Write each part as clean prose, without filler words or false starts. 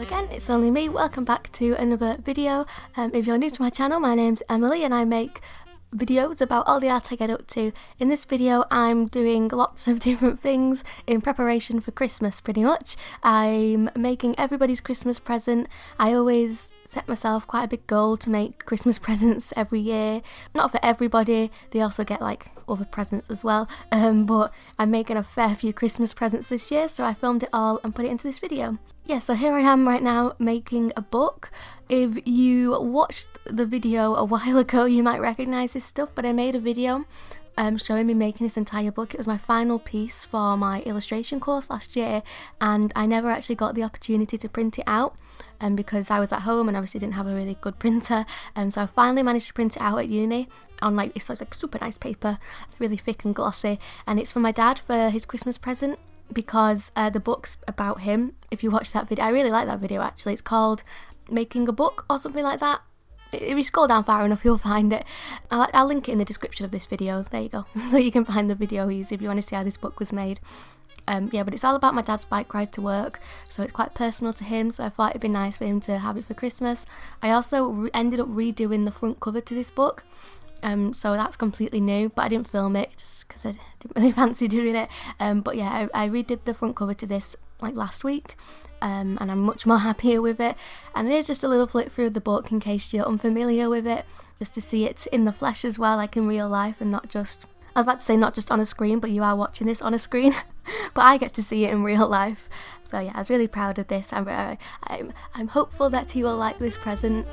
again, it's only me. Welcome back to another video. If you're new to my channel, my name's Emily and I make videos about all the art I get up to. In this video I'm doing lots of different things in preparation for Christmas pretty much. I'm making everybody's Christmas present. I always set myself quite a big goal to make Christmas presents every year. Not for everybody, they also get like other presents as well, but I'm making a fair few Christmas presents this year, so I filmed it all and put it into this video. Yeah, so here I am right now making a book. If you watched the video a while ago, you might recognise this stuff, but I made a video showing me making this entire book. It was my final piece for my illustration course last year, and I never actually got the opportunity to print it out because I was at home and obviously didn't have a really good printer, so I finally managed to print it out at uni on it's like super nice paper, really thick and glossy, and it's for my dad for his Christmas present because the book's about him. If you watch that video, I really like that video actually. It's called Making a Book or something like that. If you scroll down far enough, you'll find it. I'll link it in the description of this video. There you go. So you can find the video easy if you want to see how this book was made. Yeah, but it's all about my dad's bike ride to work, so it's quite personal to him, so I thought it'd be nice for him to have it for Christmas. I also ended up redoing the front cover to this book, so that's completely new, but I didn't film it just because I didn't really fancy doing it. But yeah, I redid the front cover to this like last week, and I'm much more happier with it. And it is just a little flip through of the book in case you're unfamiliar with it, just to see it in the flesh as well, like in real life, and not just, I was about to say not just on a screen, but you are watching this on a screen, but I get to see it in real life. So yeah, I was really proud of this. I'm hopeful that he will like this present.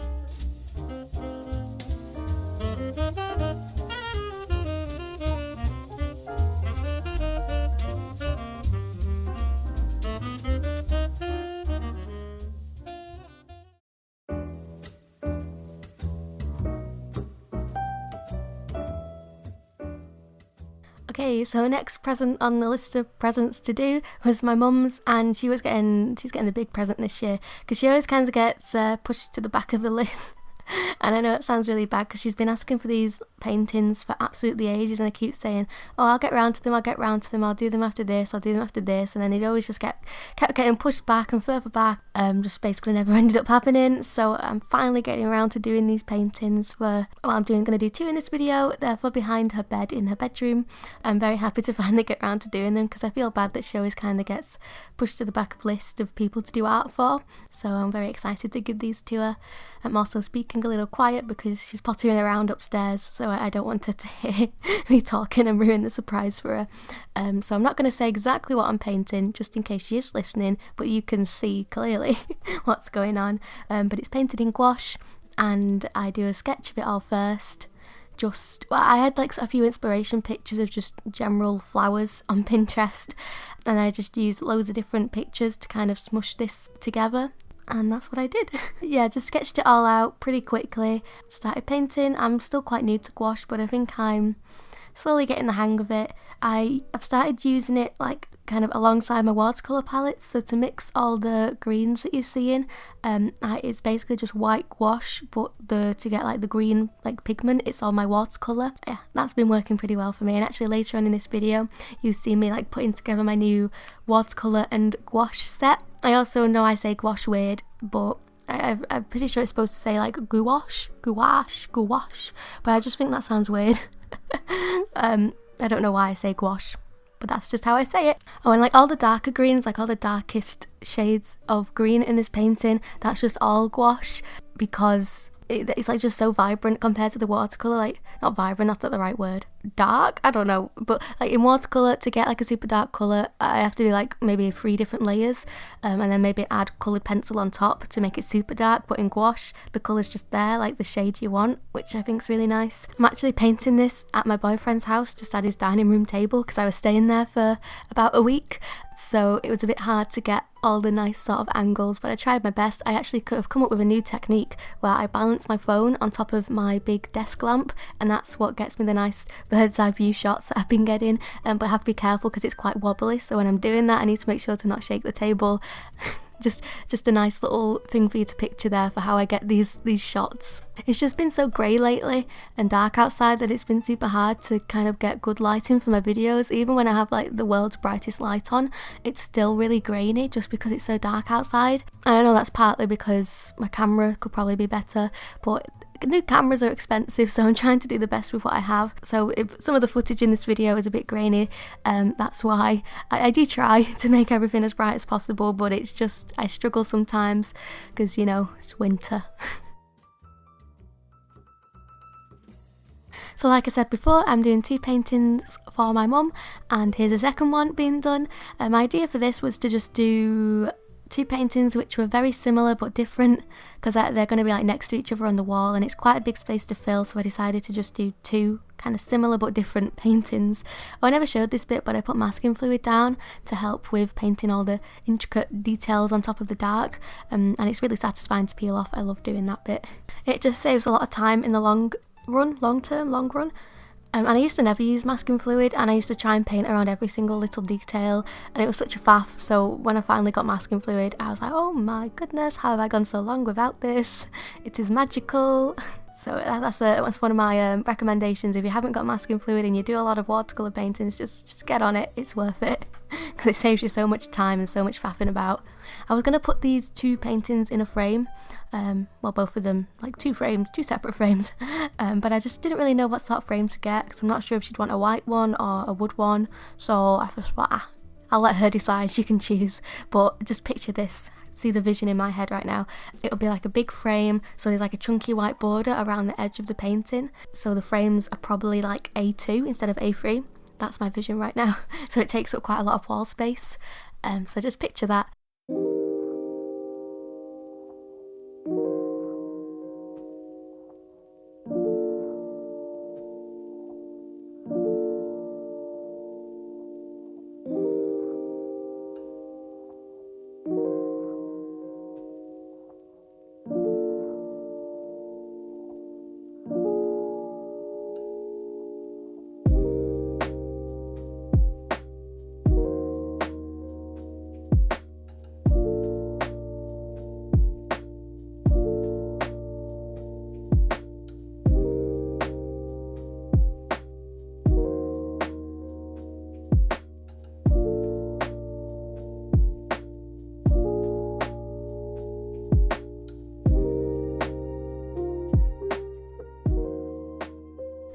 Okay, so next present on the list of presents to do was my mum's, and she's getting a big present this year because she always kind of gets pushed to the back of the list. And I know it sounds really bad because she's been asking for these paintings for absolutely ages, and I keep saying, oh, I'll get round to them, I'll do them after this, and then they'd always just kept getting pushed back and further back, just basically never ended up happening. So I'm finally getting around to doing these paintings I'm going to do 2 in this video, therefore behind her bed in her bedroom. I'm very happy to finally get around to doing them because I feel bad that she always kind of gets pushed to the back of list of people to do art for, so I'm very excited to give these to her. I'm also speaking a little quiet because she's pottering around upstairs, so I don't want her to hear me talking and ruin the surprise for her. So I'm not going to say exactly what I'm painting, just in case she is listening, but you can see clearly what's going on. But it's painted in gouache, and I do a sketch of it all first. I had like a few inspiration pictures of just general flowers on Pinterest, and I just used loads of different pictures to kind of smush this together. And that's what I did. Yeah, just sketched it all out pretty quickly. Started painting. I'm still quite new to gouache, but I think I'm slowly getting the hang of it. I've started using it like kind of alongside my watercolour palettes, so to mix all the greens that you're seeing, it's basically just white gouache, but to get like the green like pigment, it's all my watercolour. Yeah, that's been working pretty well for me. And actually later on in this video you see me like putting together my new watercolour and gouache set. I also know I say gouache weird, but I'm pretty sure it's supposed to say like gouache, but I just think that sounds weird. I don't know why I say gouache, but that's just how I say it. Oh, and like all the darker greens, like all the darkest shades of green in this painting, that's just all gouache because it's like just so vibrant compared to the watercolour. Like, not vibrant, that's not the right word. Dark? I don't know. But like in watercolour, to get like a super dark colour, I have to do like maybe 3 different layers, and then maybe add coloured pencil on top to make it super dark. But in gouache, the colour's just there, like the shade you want, which I think is really nice. I'm actually painting this at my boyfriend's house, just at his dining room table, because I was staying there for about a week. So it was a bit hard to get all the nice sort of angles, but I tried my best. I actually could have come up with a new technique where I balance my phone on top of my big desk lamp, and that's what gets me the nice bird's eye view shots that I've been getting, but I have to be careful because it's quite wobbly, so when I'm doing that I need to make sure to not shake the table just a nice little thing for you to picture there for how I get these shots. It's just been so grey lately and dark outside that it's been super hard to kind of get good lighting for my videos. Even when I have like the world's brightest light on, it's still really grainy just because it's so dark outside. And I know that's partly because my camera could probably be better, but new cameras are expensive, so I'm trying to do the best with what I have. So if some of the footage in this video is a bit grainy, that's why. I do try to make everything as bright as possible, but it's just, I struggle sometimes because, you know, it's winter. So like I said before, I'm doing 2 paintings for my mum, and here's a second one being done. My idea for this was to just do 2 paintings which were very similar but different, because they're going to be like next to each other on the wall, and it's quite a big space to fill, so I decided to just do 2 kind of similar but different paintings. I never showed this bit, but I put masking fluid down to help with painting all the intricate details on top of the dark, and it's really satisfying to peel off. I love doing that bit. It just saves a lot of time in the long run. And I used to never use masking fluid, and I used to try and paint around every single little detail, and it was such a faff. So when I finally got masking fluid, I was like, oh my goodness, how have I gone so long without this? It is magical. So that's one of my recommendations. If you haven't got masking fluid and you do a lot of watercolour paintings, just get on it. It's worth it, because it saves you so much time and so much faffing about. I was going to put these 2 paintings in a frame, well, both of them, like 2 frames, 2 separate frames, but I just didn't really know what sort of frame to get, because I'm not sure if she'd want a white one or a wood one, so I just thought, I'll let her decide, she can choose. But just picture this, see the vision in my head right now. It'll be like a big frame, so there's like a chunky white border around the edge of the painting, so the frames are probably like A2 instead of A3. That's my vision right now. So it takes up quite a lot of wall space, so just picture that.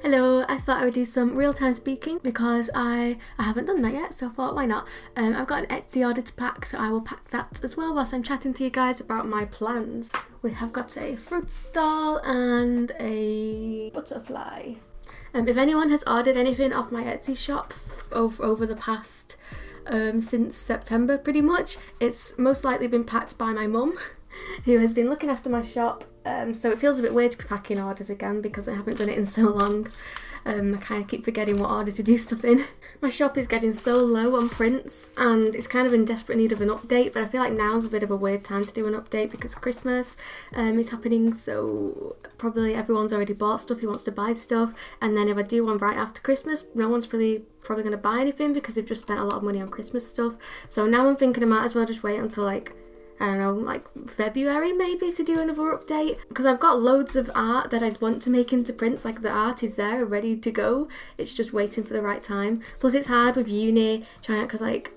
Hello, I thought I would do some real-time speaking because I haven't done that yet, so I thought why not. I've got an Etsy order to pack, so I will pack that as well whilst I'm chatting to you guys about my plans. We have got a fruit stall and a butterfly. If anyone has ordered anything off my Etsy shop over the past since September pretty much, it's most likely been packed by my mum, who has been looking after my shop. So it feels a bit weird to be packing orders again because I haven't done it in so long. I kind of keep forgetting what order to do stuff in. My shop is getting so low on prints and it's kind of in desperate need of an update, but I feel like now's a bit of a weird time to do an update because Christmas is happening, so probably everyone's already bought stuff who wants to buy stuff, and then if I do one right after Christmas, no one's probably going to buy anything because they've just spent a lot of money on Christmas stuff. So now I'm thinking I might as well just wait until like, I don't know, like February maybe to do another update, because I've got loads of art that I'd want to make into prints. Like the art is there ready to go, it's just waiting for the right time. Plus it's hard with uni trying, because like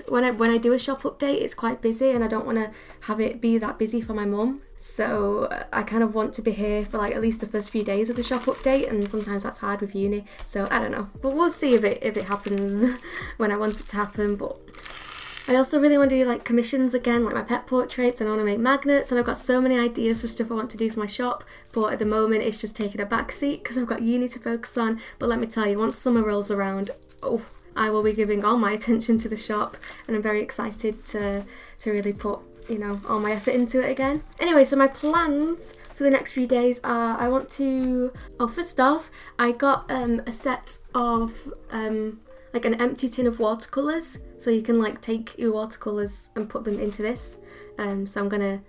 when I do a shop update it's quite busy and I don't want to have it be that busy for my mum, so I kind of want to be here for like at least the first few days of the shop update, and sometimes that's hard with uni, so I don't know, but we'll see if it happens when I want it to happen. But I also really want to do like commissions again, like my pet portraits, and I want to make magnets, and I've got so many ideas for stuff I want to do for my shop, but at the moment it's just taking a back seat because I've got uni to focus on. But let me tell you, once summer rolls around, I will be giving all my attention to the shop, and I'm very excited to really put, you know, all my effort into it again. Anyway, so my plans for the next few days are, I want to, first off, I got a set of like an empty tin of watercolours, so you can like take your watercolours and put them into this. So I'm gonna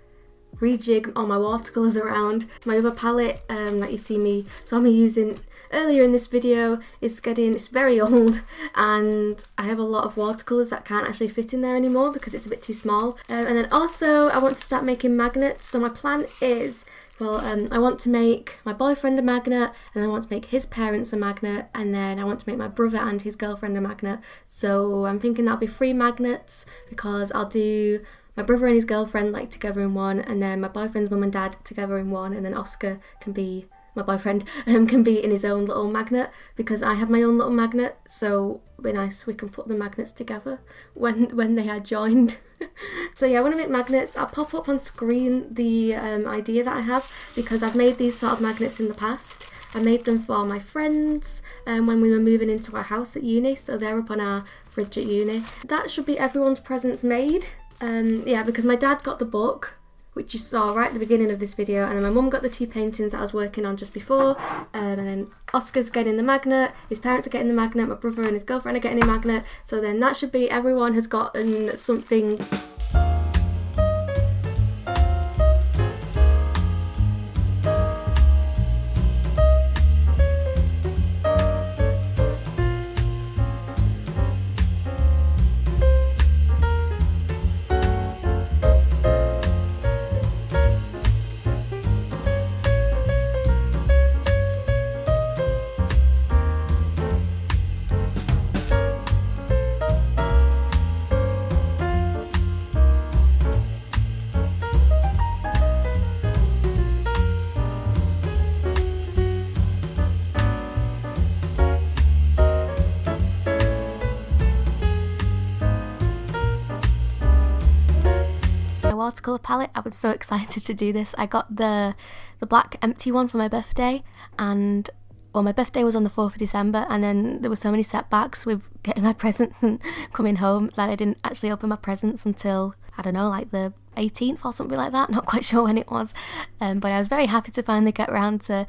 rejig all my watercolours around. My other palette that you saw me using earlier in this video it's very old, and I have a lot of watercolours that can't actually fit in there anymore because it's a bit too small. And then also I want to start making magnets. So my plan is, I want to make my boyfriend a magnet, and I want to make his parents a magnet, and then I want to make my brother and his girlfriend a magnet. So I'm thinking that'll be 3 magnets, because I'll do my brother and his girlfriend like together in one, and then my boyfriend's mum and dad together in one, and then Oscar can be, my boyfriend, can be in his own little magnet, because I have my own little magnet, so it'll be nice, we can put the magnets together when they are joined. So yeah, I want to make magnets. I'll pop up on screen the idea that I have, because I've made these sort of magnets in the past. I made them for my friends when we were moving into our house at uni, so they're up on our fridge at uni. That should be everyone's presents made. Yeah, because my dad got the book, which you saw right at the beginning of this video, and then my mum got the 2 paintings that I was working on just before, and then Oscar's getting the magnet, his parents are getting the magnet, my brother and his girlfriend are getting a magnet, so then that should be everyone has gotten something. Watercolour palette. I was so excited to do this. I got the black empty one for my birthday, and my birthday was on the 4th of December, and then there were so many setbacks with getting my presents and coming home that I didn't actually open my presents until, I don't know, like the 18th or something like that. Not quite sure when it was, but I was very happy to finally get around to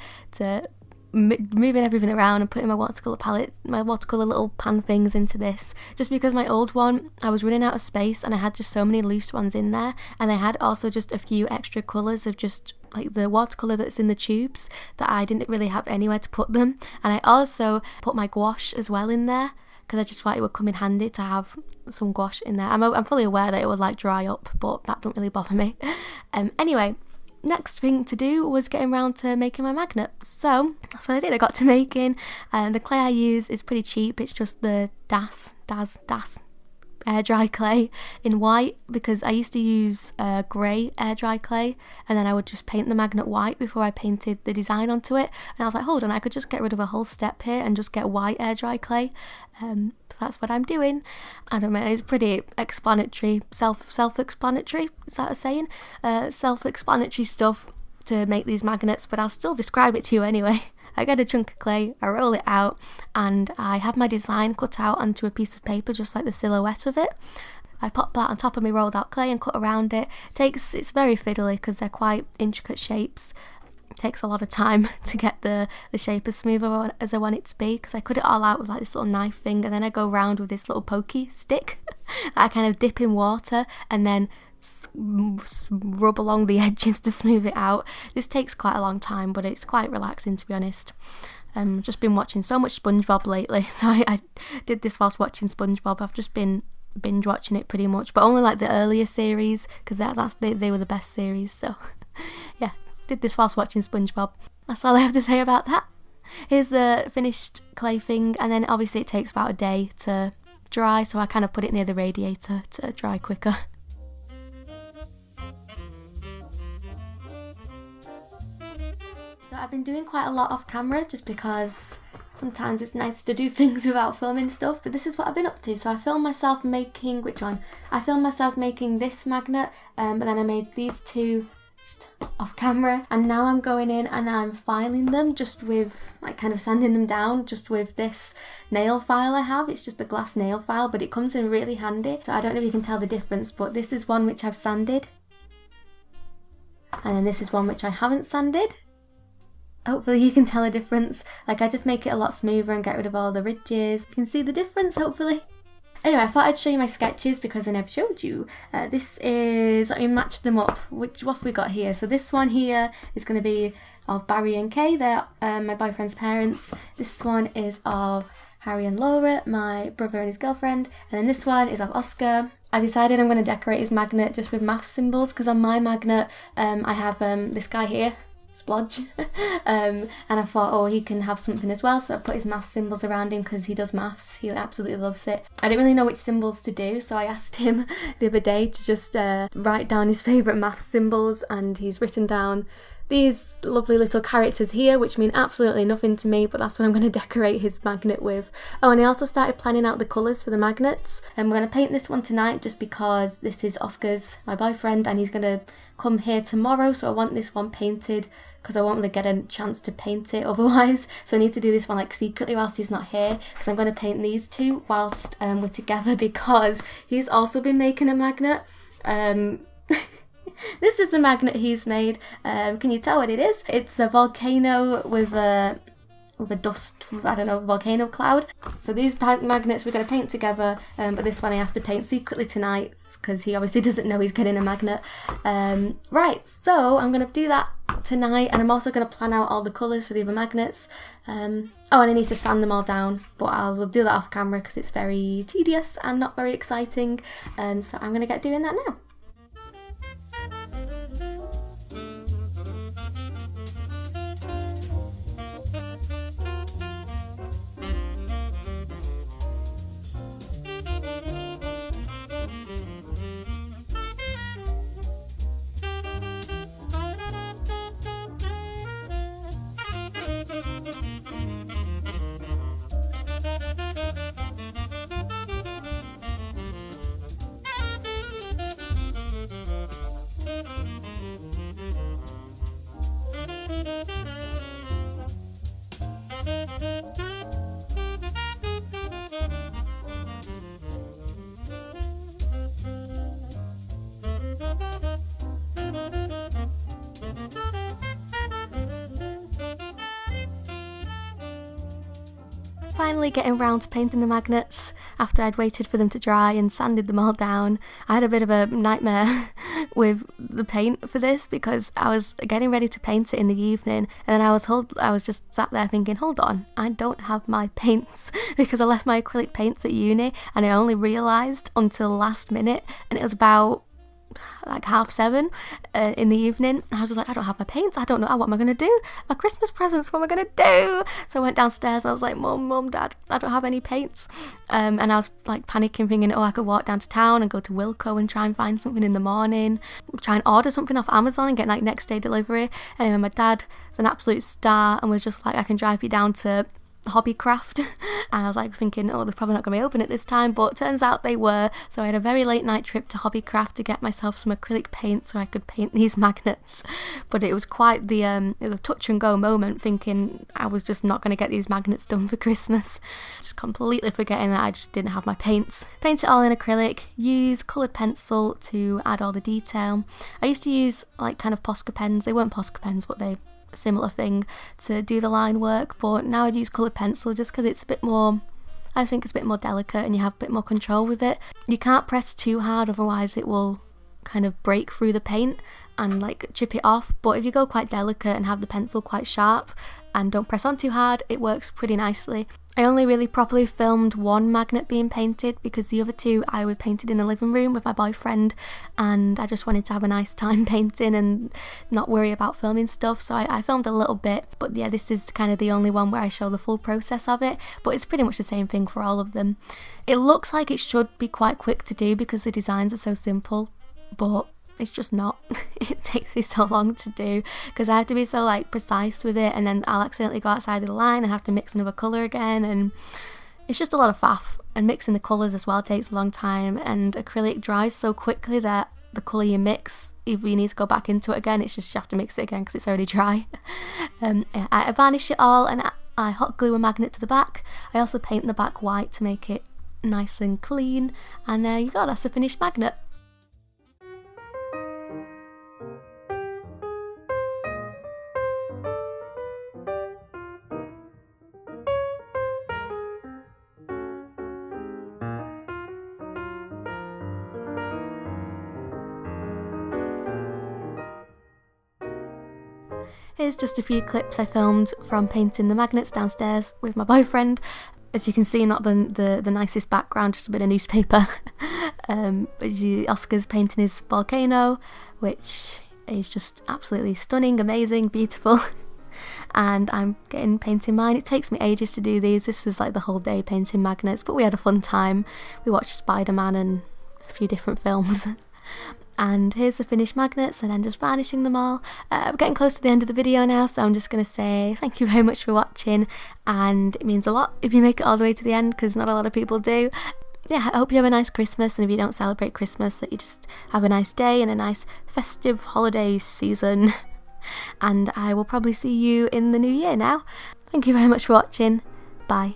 moving everything around and putting my watercolour palette, my watercolour little pan things into this, just because my old one, I was running out of space and I had just so many loose ones in there, and I had also just a few extra colours of just like the watercolour that's in the tubes that I didn't really have anywhere to put them. And I also put my gouache as well in there, because I just thought it would come in handy to have some gouache in there. I'm fully aware that it would like dry up, but that don't really bother me. Anyway, next thing to do was getting around to making my magnet, so that's what I did. I got to making, the clay I use is pretty cheap. It's just the Das air dry clay in white, because I used to use grey air dry clay, and then I would just paint the magnet white before I painted the design onto it, and I was like, hold on, I could just get rid of a whole step here and just get white air dry clay. So that's what I'm doing. I don't know, it's pretty explanatory, self-explanatory, is that a saying? Self-explanatory stuff to make these magnets, but I'll still describe it to you anyway. I get a chunk of clay, I roll it out, and I have my design cut out onto a piece of paper, just like the silhouette of it. I pop that on top of my rolled out clay and cut around it. It's very fiddly because they're quite intricate shapes. It takes a lot of time to get the shape as smooth as I want it to be, because I cut it all out with like this little knife thing, and then I go around with this little pokey stick I kind of dip in water and then rub along the edges to smooth it out. This takes quite a long time, but it's quite relaxing, to be honest. Just been watching so much SpongeBob lately, so I did this whilst watching SpongeBob. I've just been binge watching it pretty much, but only like the earlier series, because they were the best series. So yeah, did this whilst watching SpongeBob. That's all I have to say about that. Here's the finished clay thing, and then obviously it takes about a day to dry, so I kind of put it near the radiator to dry quicker. So I've been doing quite a lot off camera, just because sometimes it's nice to do things without filming stuff, but this is what I've been up to. So I filmed myself making, I filmed myself making this magnet, but then I made these two just off camera, and now I'm going in and I'm filing them just with, like, kind of sanding them down just with this nail file I have. It's just a glass nail file, but it comes in really handy. So I don't know if you can tell the difference, but this is one which I've sanded, and then this is one which I haven't sanded. Hopefully you can tell a difference. Like, I just make it a lot smoother and get rid of all the ridges. You can see the difference, hopefully. Anyway, I thought I'd show you my sketches because I never showed you. This is, let me match them up. What have we got here? So this one here is going to be of Barry and Kay, they're my boyfriend's parents. This one is of Harry and Laura, my brother and his girlfriend. And then this one is of Oscar. I decided I'm going to decorate his magnet just with math symbols, because on my magnet I have this guy here, Splodge, and I thought, oh, he can have something as well, so I put his math symbols around him because he does maths, he absolutely loves it. I didn't really know which symbols to do, so I asked him the other day to just write down his favourite math symbols, and he's written down these lovely little characters here, which mean absolutely nothing to me, but that's what I'm going to decorate his magnet with. Oh, and I also started planning out the colours for the magnets, and we're going to paint this one tonight just because this is Oscar's, my boyfriend, and he's going to come here tomorrow, so I want this one painted because I won't really get a chance to paint it otherwise, so I need to do this one like secretly whilst he's not here, because I'm going to paint these two whilst we're together, because he's also been making a magnet. This is the magnet he's made. Can you tell what it is? It's a volcano with a dust, I don't know, volcano cloud. So these magnets we're going to paint together, but this one I have to paint secretly tonight because he obviously doesn't know he's getting a magnet. Right, so I'm going to do that tonight, and I'm also going to plan out all the colours for the other magnets. Oh, and I need to sand them all down, but I will do that off camera because it's very tedious and not very exciting. So I'm going to get doing that now. Finally getting round to painting the magnets after I'd waited for them to dry and sanded them all down. I had a bit of a nightmare with the paint for this because I was getting ready to paint it in the evening, and then I was just sat there thinking, hold on, I don't have my paints because I left my acrylic paints at uni, and I only realised until last minute, and it was about like 7:30 in the evening. I was just like, I don't have my paints, I don't know what am I going to do, my Christmas presents, what am I going to do? So I went downstairs and I was like, Mum, Dad, I don't have any paints, and I was like panicking thinking, oh, I could walk down to town and go to Wilko and try and find something in the morning, try and order something off Amazon and get like next day delivery. Anyway, my dad is an absolute star and was just like, I can drive you down to Hobbycraft, and I was like thinking, oh, they're probably not going to be open at this time, but turns out they were. So I had a very late night trip to Hobbycraft to get myself some acrylic paint so I could paint these magnets. But it was quite the it was a touch and go moment, thinking I was just not going to get these magnets done for Christmas, just completely forgetting that I just didn't have my paints. Paint it all in acrylic, use coloured pencil to add all the detail. I used to use like kind of Posca pens. They weren't Posca pens, but they similar thing to do the line work, but now I'd use coloured pencil just because it's a bit more, I think it's a bit more delicate and you have a bit more control with it. You can't press too hard, otherwise it will kind of break through the paint and like chip it off, but if you go quite delicate and have the pencil quite sharp and don't press on too hard, it works pretty nicely. I only really properly filmed one magnet being painted because the other two I would painted in the living room with my boyfriend, and I just wanted to have a nice time painting and not worry about filming stuff, so I filmed a little bit. But yeah, this is kind of the only one where I show the full process of it, but it's pretty much the same thing for all of them. It looks like it should be quite quick to do because the designs are so simple, but it's just not. It takes me so long to do because I have to be so like precise with it, and then I'll accidentally go outside of the line and have to mix another colour again, and it's just a lot of faff. And mixing the colours as well takes a long time, and acrylic dries so quickly that the colour you mix, if you need to go back into it again, it's just you have to mix it again because it's already dry. I varnish it all and I hot glue a magnet to the back. I also paint the back white to make it nice and clean, and there you go, that's a finished magnet. here's just a few clips I filmed from painting the magnets downstairs with my boyfriend. As you can see, not the nicest background, just a bit of newspaper. Oscar's painting his volcano, which is just absolutely stunning, amazing, beautiful. And I'm painting mine. It takes me ages to do these. This was like the whole day painting magnets, but we had a fun time. We watched Spider-Man and a few different films. And here's the finished magnets, and then just varnishing them all. We're getting close to the end of the video now, so I'm just going to say thank you very much for watching, and it means a lot if you make it all the way to the end, because not a lot of people do. Yeah, I hope you have a nice Christmas, and if you don't celebrate Christmas, that you just have a nice day and a nice festive holiday season. And I will probably see you in the new year now. Thank you very much for watching. Bye.